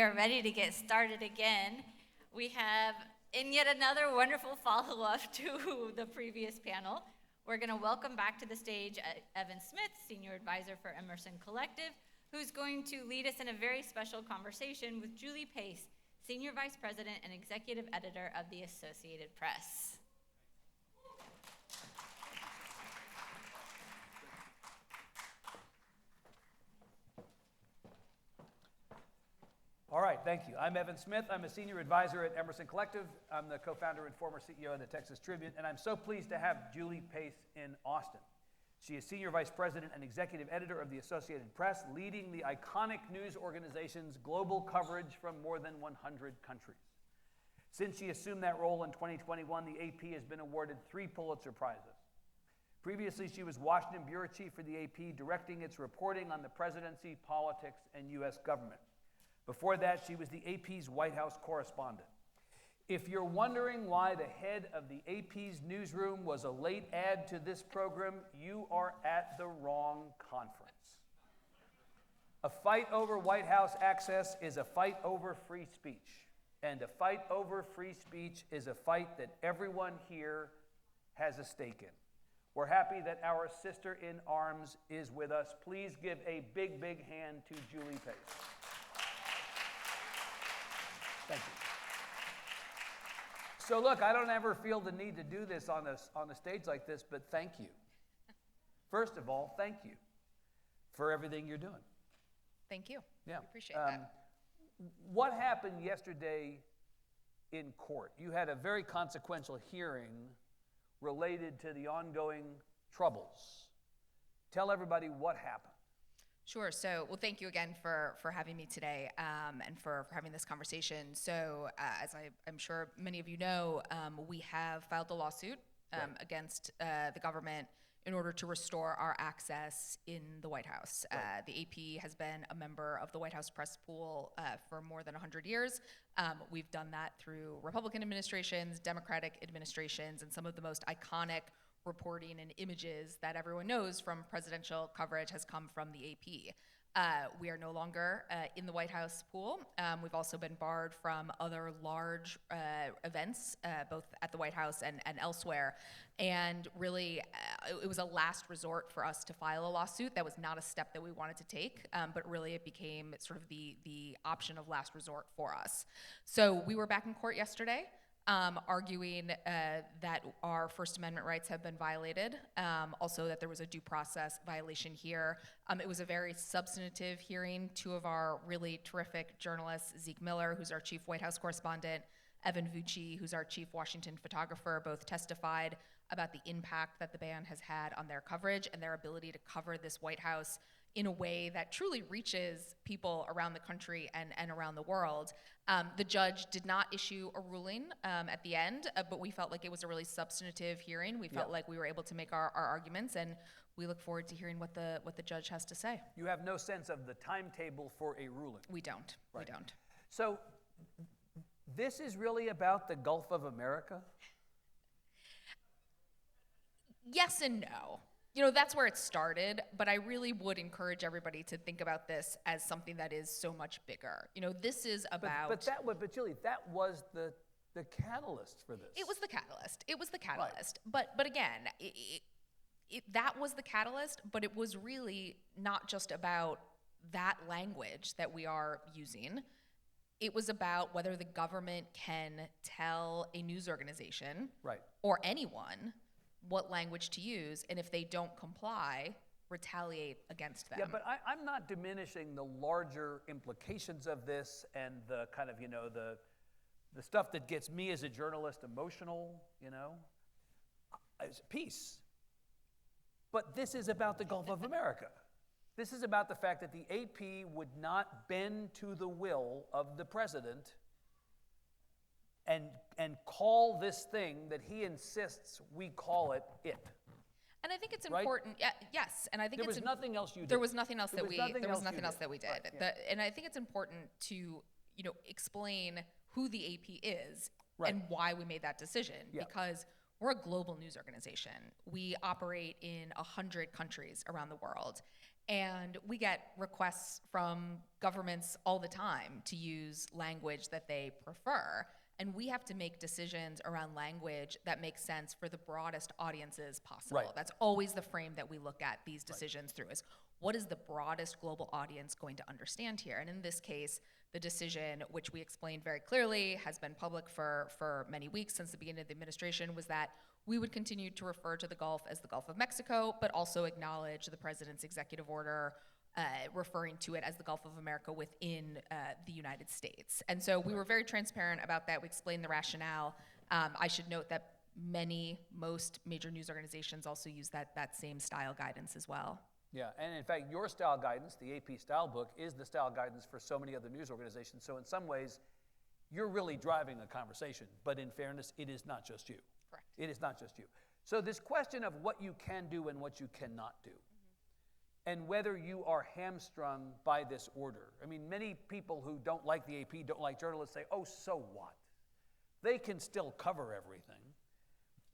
we are ready to get started again. We have, in yet another wonderful follow-up to the previous panel, we're going to welcome back to the stage Evan Smith, Senior Advisor for Emerson Collective, who's going to lead us in a very special conversation with Julie Pace, Senior Vice President and Executive Editor of the Associated Press. All right, thank you. I'm Evan Smith. I'm a senior advisor at Emerson Collective. I'm the co-founder and former CEO of the Texas Tribune, and I'm so pleased to have Julie Pace in Austin. She is senior vice president and executive editor of the Associated Press, leading the iconic news organization's global coverage from more than 100 countries. Since she assumed that role in 2021, the AP has been awarded 3 Pulitzer Prizes. Previously, she was Washington bureau chief for the AP, directing its reporting on the presidency, politics, and U.S. government. Before that, she was the AP's White House correspondent. If you're wondering why the head of the AP's newsroom was a late add to this program, you are at the wrong conference. A fight over White House access is a fight over free speech. And a fight over free speech is a fight that everyone here has a stake in. We're happy that our sister in arms is with us. Please give a big, big hand to Julie Pace. Thank you. So look, I don't ever feel the need to do this on a stage like this, but thank you. First of all, thank you for everything you're doing. Thank you. Yeah. We appreciate that. What happened yesterday in court? You had a very consequential hearing related to the ongoing troubles. Tell everybody what happened. Sure. So, well, thank you again for having me today and for having this conversation. So, as I'm sure many of you know, we have filed a lawsuit against the government in order to restore our access in the White House. Right. The AP has been a member of the White House press pool for more than 100 years. We've done that through Republican administrations, Democratic administrations, and some of the most iconic reporting and images that everyone knows from presidential coverage has come from the AP. We are no longer in the White House pool. We've also been barred from other large events, both at the White House and elsewhere. And really, it was a last resort for us to file a lawsuit. That was not a step that we wanted to take, but really it became sort of the option of last resort for us. So we were back in court yesterday. Arguing that our First Amendment rights have been violated, also that there was a due process violation here. It was a very substantive hearing. 2 of our really terrific journalists, Zeke Miller, who's our chief White House correspondent, Evan Vucci, who's our chief Washington photographer, both testified about the impact that the ban has had on their coverage and their ability to cover this White House in a way that truly reaches people around the country and around the world. The judge did not issue a ruling at the end, but we felt like it was a really substantive hearing. We felt like we were able to make our arguments, and we look forward to hearing what the judge has to say. You have no sense of the timetable for a ruling. We don't. Right. We don't. So this is really about the Gulf of America? Yes and no. You know, that's where it started, but I really would encourage everybody to think about this as something that is so much bigger. You know, this is about... But Julie, that was the catalyst for this. It was the catalyst. It was the catalyst. Right. But again, that was the catalyst, but it was really not just about that language that we are using. It was about whether the government can tell a news organization or anyone what language to use, and if they don't comply, retaliate against them. Yeah, but I'm not diminishing the larger implications of this and the kind of, the stuff that gets me as a journalist emotional, is peace. But this is about the Gulf of America. This is about the fact that the AP would not bend to the will of the president and call this thing that he insists we call it. And I think it's important. Right? Yes, and I think there was nothing else you did. There was nothing else that we did. Right, yeah. And I think it's important to explain who the AP is right. and why we made that decision because we're a global news organization. We operate in 100 countries around the world. And we get requests from governments all the time to use language that they prefer. And we have to make decisions around language that makes sense for the broadest audiences possible. Right. That's always the frame that we look at these decisions through, is what is the broadest global audience going to understand here? And in this case, the decision, which we explained very clearly, has been public for many weeks since the beginning of the administration, was that we would continue to refer to the Gulf as the Gulf of Mexico, but also acknowledge the president's executive order referring to it as the Gulf of America within the United States. And so we were very transparent about that. We explained the rationale. I should note that most major news organizations also use that same style guidance as well. Yeah, and in fact, your style guidance, the AP style book, is the style guidance for so many other news organizations. So in some ways, you're really driving a conversation. But in fairness, it is not just you. Correct. It is not just you. So this question of what you can do and what you cannot do, and whether you are hamstrung by this order. I mean, many people who don't like the AP, don't like journalists, say, oh, so what? They can still cover everything.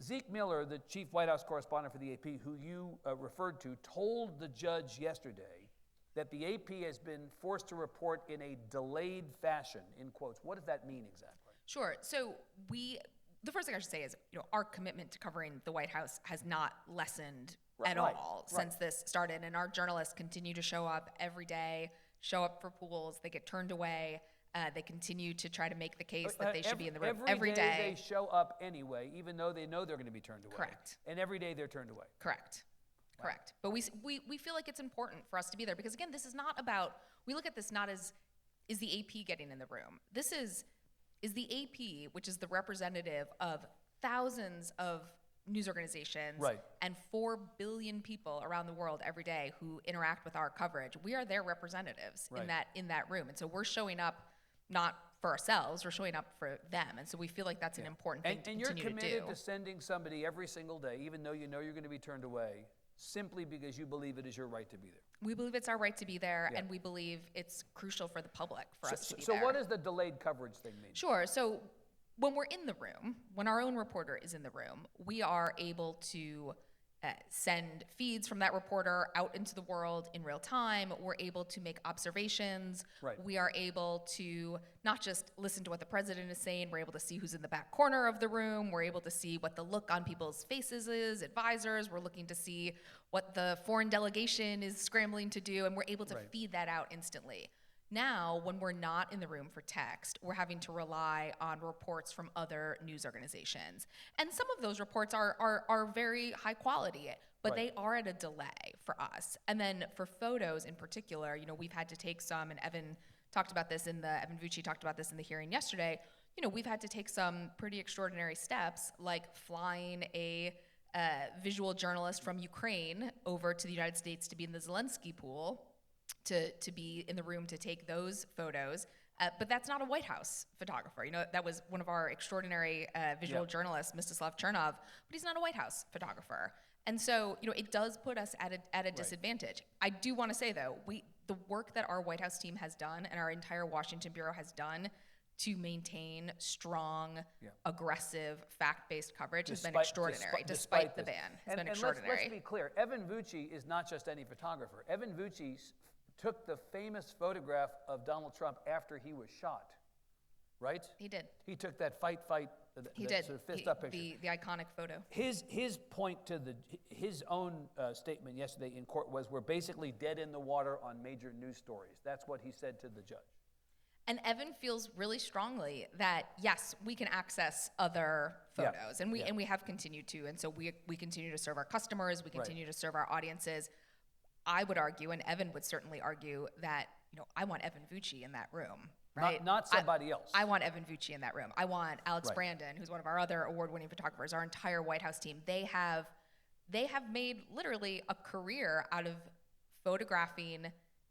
Zeke Miller, the chief White House correspondent for the AP, who you referred to, told the judge yesterday that the AP has been forced to report in a delayed fashion, in quotes. What does that mean exactly? Sure. So the first thing I should say is, our commitment to covering the White House has not lessened at all since this started. And our journalists continue to show up every day, show up for pools. They get turned away. They continue to try to make the case that they should be in the room every day. They show up anyway, even though they know they're going to be turned away. Correct. And every day they're turned away. Correct. Wow. Correct. But we feel like it's important for us to be there because, again, this is not about, we look at this not as, is the AP getting in the room? This is the AP, which is the representative of thousands of news organizations and 4 billion people around the world every day who interact with our coverage. We are their representatives in that room. And so we're showing up not for ourselves, we're showing up for them. And so we feel like that's an important thing to continue to do. And you're committed to sending somebody every single day, even though you know you're going to be turned away, simply because you believe it is your right to be there. We believe it's our right to be there, and we believe it's crucial for the public for us to be So there. what does the delayed coverage thing mean? Sure. So when we're in the room, when our own reporter is in the room, we are able to send feeds from that reporter out into the world in real time. We're able to make observations. We are able to not just listen to what the president is saying, we're able to see who's in the back corner of the room. We're able to see what the look on people's faces is, advisors. We're looking to see what the foreign delegation is scrambling to do, and we're able to feed that out instantly. Now, when we're not in the room for text, we're having to rely on reports from other news organizations. And some of those reports are very high quality, but they are at a delay for us. And then for photos in particular, we've had to take some, and Evan Vucci talked about this in the hearing yesterday, we've had to take some pretty extraordinary steps, like flying a visual journalist from Ukraine over to the United States to be in the Zelensky pool, to be in the room to take those photos. But that's not a White House photographer. That was one of our extraordinary visual journalists, Mstislav Chernov, but he's not a White House photographer. And so, it does put us at a disadvantage. I do want to say, though, the work that our White House team has done and our entire Washington bureau has done to maintain strong, aggressive, fact-based coverage has been extraordinary, despite the ban. Has been extraordinary. Let's be clear. Evan Vucci is not just any photographer. Evan Vucci took the famous photograph of Donald Trump after he was shot, right? He did. He took that fight, he did. Sort of fist-up picture. The iconic photo. His point to his own statement yesterday in court was, we're basically dead in the water on major news stories. That's what he said to the judge. And Evan feels really strongly that, yes, we can access other photos, and we have continued to, and so we continue to serve our customers, we continue to serve our audiences. I would argue, and Evan would certainly argue, that I want Evan Vucci in that room, right? Not somebody else. I want Evan Vucci in that room. I want Alex Brandon, who's one of our other award-winning photographers, our entire White House team. They have made literally a career out of photographing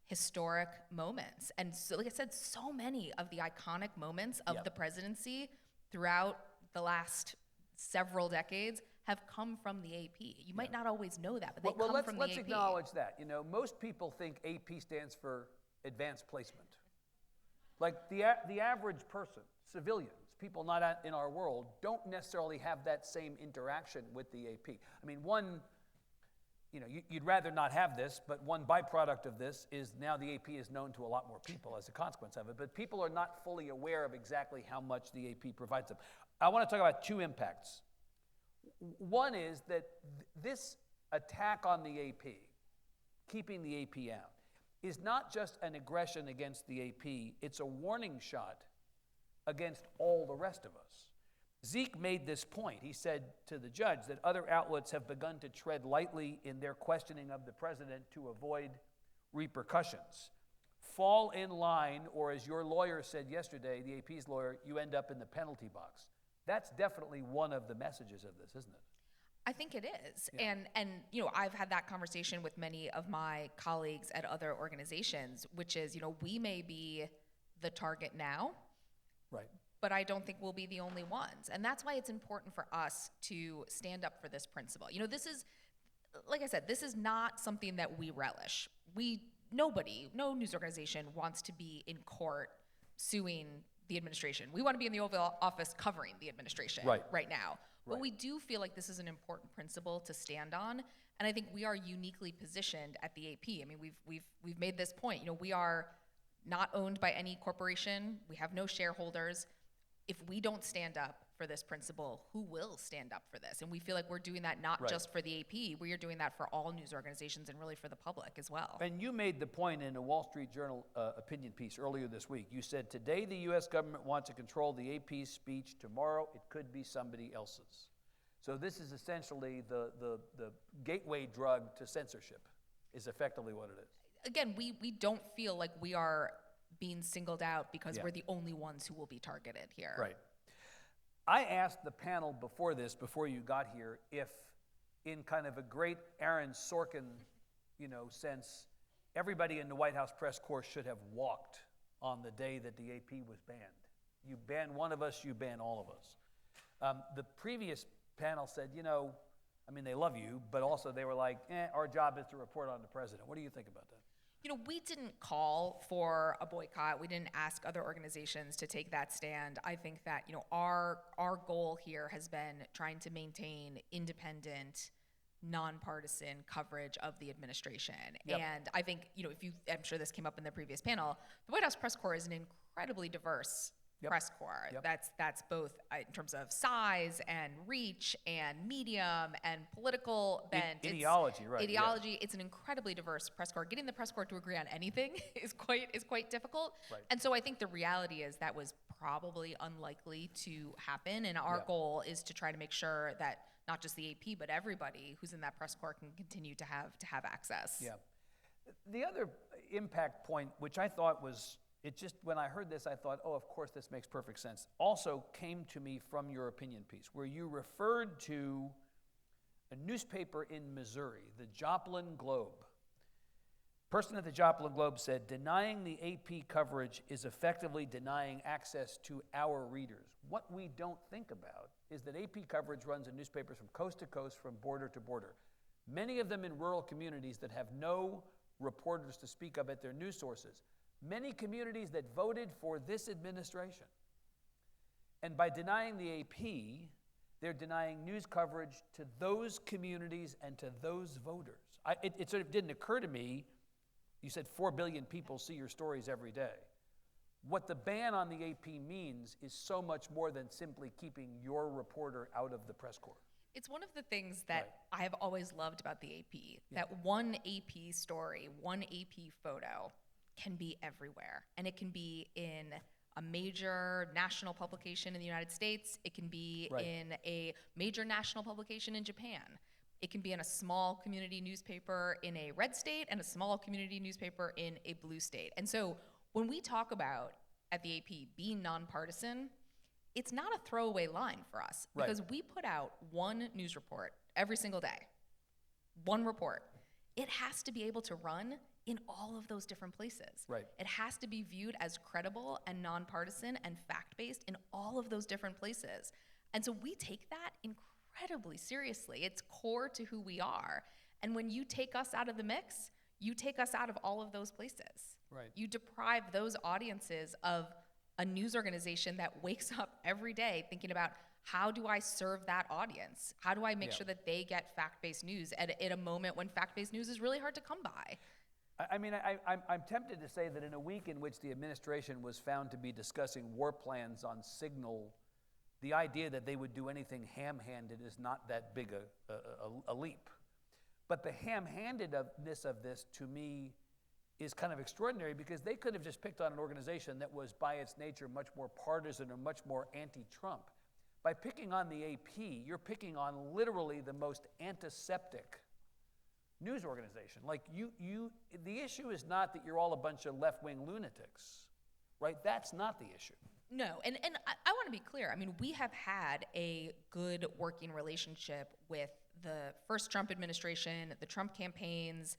historic moments. And so, like I said, so many of the iconic moments of the presidency throughout the last several decades have come from the AP. You might not always know that, but they come from the AP. Let's acknowledge that. Most people think AP stands for advanced placement. Like the average person, civilians, people not in our world, don't necessarily have that same interaction with the AP. I mean, one you'd rather not have this, but one byproduct of this is now the AP is known to a lot more people as a consequence of it. But people are not fully aware of exactly how much the AP provides them. I want to talk about two impacts. One is that this attack on the AP, keeping the AP out, is not just an aggression against the AP, it's a warning shot against all the rest of us. Zeke made this point. He said to the judge that other outlets have begun to tread lightly in their questioning of the president to avoid repercussions. Fall in line, or as your lawyer said yesterday, the AP's lawyer, you end up in the penalty box. That's definitely one of the messages of this, isn't it? I think it is. Yeah. And I've had that conversation with many of my colleagues at other organizations, which is, we may be the target now, Right. but I don't think we'll be the only ones. And that's why it's important for us to stand up for this principle. This is, like I said, this is not something that we relish. No news organization wants to be in court suing the administration. We want to be in the Oval Office covering the administration right now. But we do feel like this is an important principle to stand on, and I think we are uniquely positioned at the AP. I mean, we've made this point. We are not owned by any corporation. We have no shareholders. If we don't stand up for this principle, who will stand up for this? And we feel like we're doing that not just for the AP. We are doing that for all news organizations and really for the public as well. And you made the point in a Wall Street Journal opinion piece earlier this week. You said, today the U.S. government wants to control the AP's speech. Tomorrow it could be somebody else's. So this is essentially the gateway drug to censorship, is effectively what it is. Again, we don't feel like we are being singled out because we're the only ones who will be targeted here. Right. I asked the panel before you got here, if in kind of a great Aaron Sorkin, sense, everybody in the White House press corps should have walked on the day that the AP was banned. You ban one of us, you ban all of us. The previous panel said, they love you, but also they were like, our job is to report on the president. What do you think about that? We didn't call for a boycott. We didn't ask other organizations to take that stand. I think that, our goal here has been trying to maintain independent, nonpartisan coverage of the administration. Yep. And I think, I'm sure this came up in the previous panel, the White House press corps is an incredibly diverse press corps. Yep. That's both in terms of size and reach and medium and political bent. Ideology, right. Ideology. Yeah. It's an incredibly diverse press corps. Getting the press corps to agree on anything is quite difficult. Right. And so I think the reality is that was probably unlikely to happen. And our goal is to try to make sure that not just the AP, but everybody who's in that press corps can continue to have access. Yeah. The other impact point, which I thought was, when I heard this, I thought, oh, of course, this makes perfect sense, also came to me from your opinion piece, where you referred to a newspaper in Missouri, the Joplin Globe. Person at the Joplin Globe said, denying the AP coverage is effectively denying access to our readers. What we don't think about is that AP coverage runs in newspapers from coast to coast, from border to border. Many of them in rural communities that have no reporters to speak of at their news sources. Many communities that voted for this administration. And by denying the AP, they're denying news coverage to those communities and to those voters. It sort of didn't occur to me, you said 4 billion people see your stories every day. What the ban on the AP means is so much more than simply keeping your reporter out of the press corps. It's one of the things that I've always loved about the AP, that one AP story, one AP photo can be everywhere. And it can be in a major national publication in the United States. It can be in a major national publication in Japan. It can be in a small community newspaper in a red state and a small community newspaper in a blue state. And so when we talk about, at the AP, being nonpartisan, it's not a throwaway line for us, because we put out one news report every single day. One report. It has to be able to run in all of those different places. Right. It has to be viewed as credible and nonpartisan and fact-based in all of those different places. And so we take that incredibly seriously. It's core to who we are. And when you take us out of the mix, you take us out of all of those places. Right. You deprive those audiences of a news organization that wakes up every day thinking about, how do I serve that audience? How do I make Yeah. sure that they get fact-based news at a moment when fact-based news is really hard to come by? I'm tempted to say that in a week in which the administration was found to be discussing war plans on Signal, the idea that they would do anything ham-handed is not that big a leap. But the ham-handedness of this, to me, is kind of extraordinary, because they could have just picked on an organization that was, by its nature, much more partisan or much more anti-Trump. By picking on the AP, you're picking on literally the most antiseptic news organization. Like, the issue is not that you're all a bunch of left-wing lunatics, right? That's not the issue. No, and I want to be clear. I mean, we have had a good working relationship with the first Trump administration, the Trump campaigns.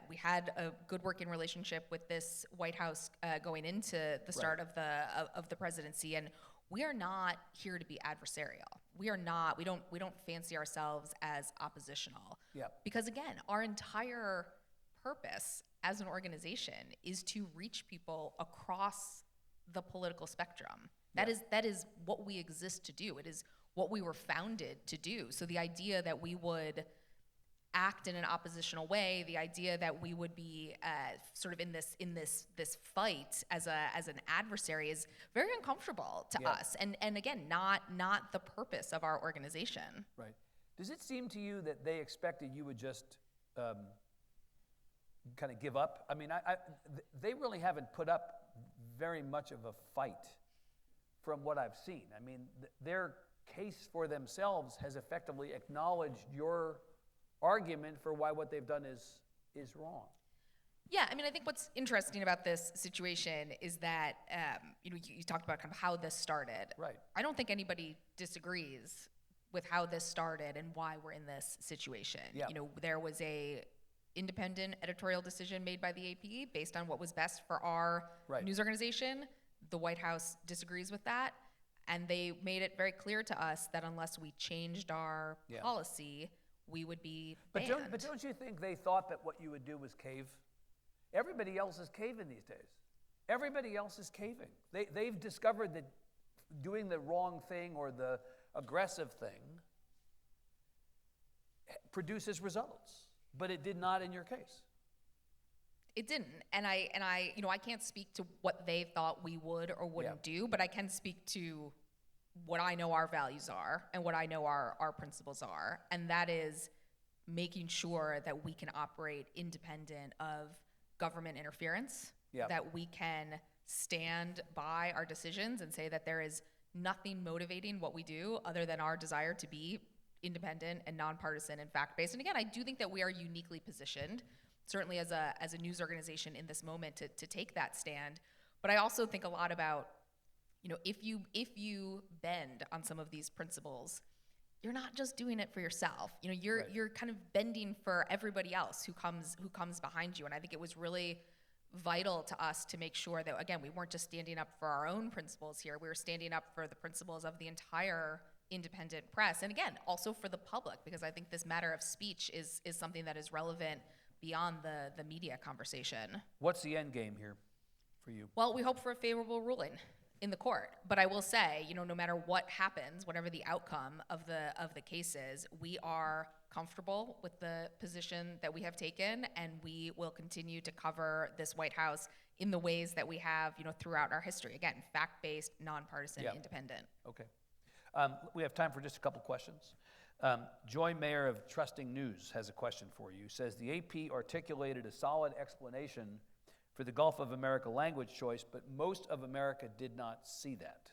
We had a good working relationship with this White House going into the start of the presidency, and we are not here to be adversarial. We are not. We don't fancy ourselves as oppositional. Yeah. Because again, our entire purpose as an organization is to reach people across the political spectrum. That is what we exist to do. It is what we were founded to do. So the idea that we would act in an oppositional way, the idea that we would be sort of in this fight as an adversary is very uncomfortable to us, and again, not the purpose of our organization. Right. Does it seem to you that they expected you would just kind of give up? I mean, they really haven't put up very much of a fight from what I've seen. I mean, their case for themselves has effectively acknowledged your argument for why what they've done is wrong. Yeah, I mean, I think what's interesting about this situation is that, you talked about kind of how this started. Right. I don't think anybody disagrees with how this started and why we're in this situation. Yeah. There was a independent editorial decision made by the AP based on what was best for our news organization. The White House disagrees with that, and they made it very clear to us that unless we changed our policy, we would be banned. But don't you think they thought that what you would do was cave? Everybody else is caving these days. Everybody else is caving. They've discovered that doing the wrong thing or the aggressive thing produces results, but it did not in your case. It didn't, and I can't speak to what they thought we would or wouldn't do, but I can speak to what I know our values are and what I know our principles are, and that is making sure that we can operate independent of government interference, that we can stand by our decisions and say that there is nothing motivating what we do other than our desire to be independent and nonpartisan and fact-based. And again, I do think that we are uniquely positioned, certainly as a news organization in this moment, to take that stand. But I also think a lot about, if you bend on some of these principles, you're not just doing it for yourself. You're kind of bending for everybody else who comes behind you. And I think it was really vital to us to make sure that, again, we weren't just standing up for our own principles here. We were standing up for the principles of the entire independent press, and again, also for the public, because I think this matter of speech is something that is relevant beyond the media conversation. What's the end game here for you? Well, we hope for a favorable ruling in the court, but I will say, no matter what happens, whatever the outcome of the case is, we are comfortable with the position that we have taken, and we will continue to cover this White House in the ways that we have, throughout our history. Again, fact-based, nonpartisan, independent. Okay. We have time for just a couple questions. Joy Mayer of Trusting News has a question for you. Says the AP articulated a solid explanation for the Gulf of America language choice, but most of America did not see that.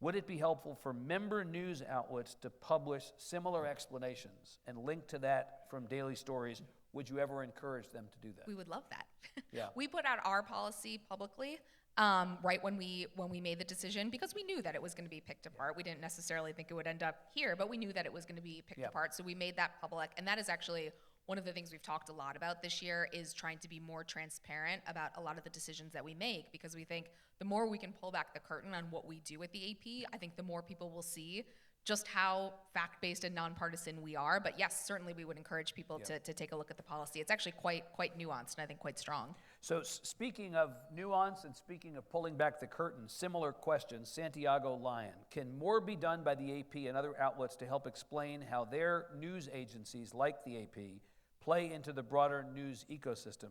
Would it be helpful for member news outlets to publish similar explanations and link to that from daily stories? Would you ever encourage them to do that? We would love that. Yeah. We put out our policy publicly right when we made the decision, because we knew that it was going to be picked apart. We didn't necessarily think it would end up here, but we knew that it was going to be picked apart. So we made that public, and that is actually one of the things we've talked a lot about this year, is trying to be more transparent about a lot of the decisions that we make, because we think the more we can pull back the curtain on what we do at the AP, I think the more people will see just how fact-based and nonpartisan we are. But yes, certainly we would encourage people to take a look at the policy. It's actually quite nuanced and I think quite strong. So speaking of nuance and speaking of pulling back the curtain, similar question, Santiago Lyon. Can more be done by the AP and other outlets to help explain how their news agencies, like the AP, play into the broader news ecosystem,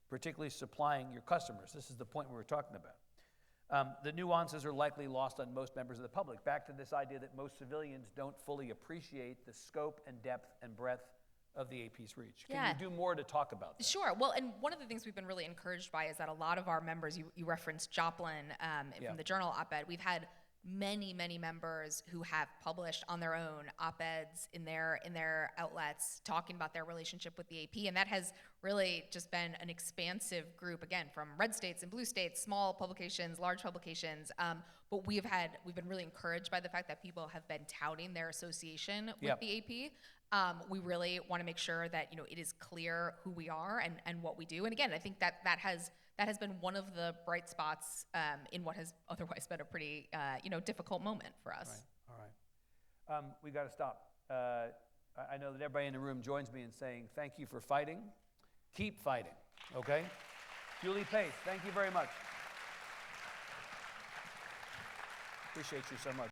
particularly supplying your customers? This is the point we were talking about. The nuances are likely lost on most members of the public. Back to this idea that most civilians don't fully appreciate the scope and depth and breadth of the AP's reach. Can Yeah. you do more to talk about that? Sure. Well, and one of the things we've been really encouraged by is that a lot of our members, you referenced Joplin Yeah. from the Journal op-ed, we've had many members who have published on their own op-eds in their outlets talking about their relationship with the AP, and that has really just been an expansive group, again, from red states and blue states, small publications, large publications, but we've been really encouraged by the fact that people have been touting their association with Yep. the AP. We really want to make sure that it is clear who we are and what we do. And again, I think that has been one of the bright spots in what has otherwise been a pretty difficult moment for us. All right. We got to stop. I know that everybody in the room joins me in saying thank you for fighting. Keep fighting, okay? Julie Pace, thank you very much. Appreciate you so much.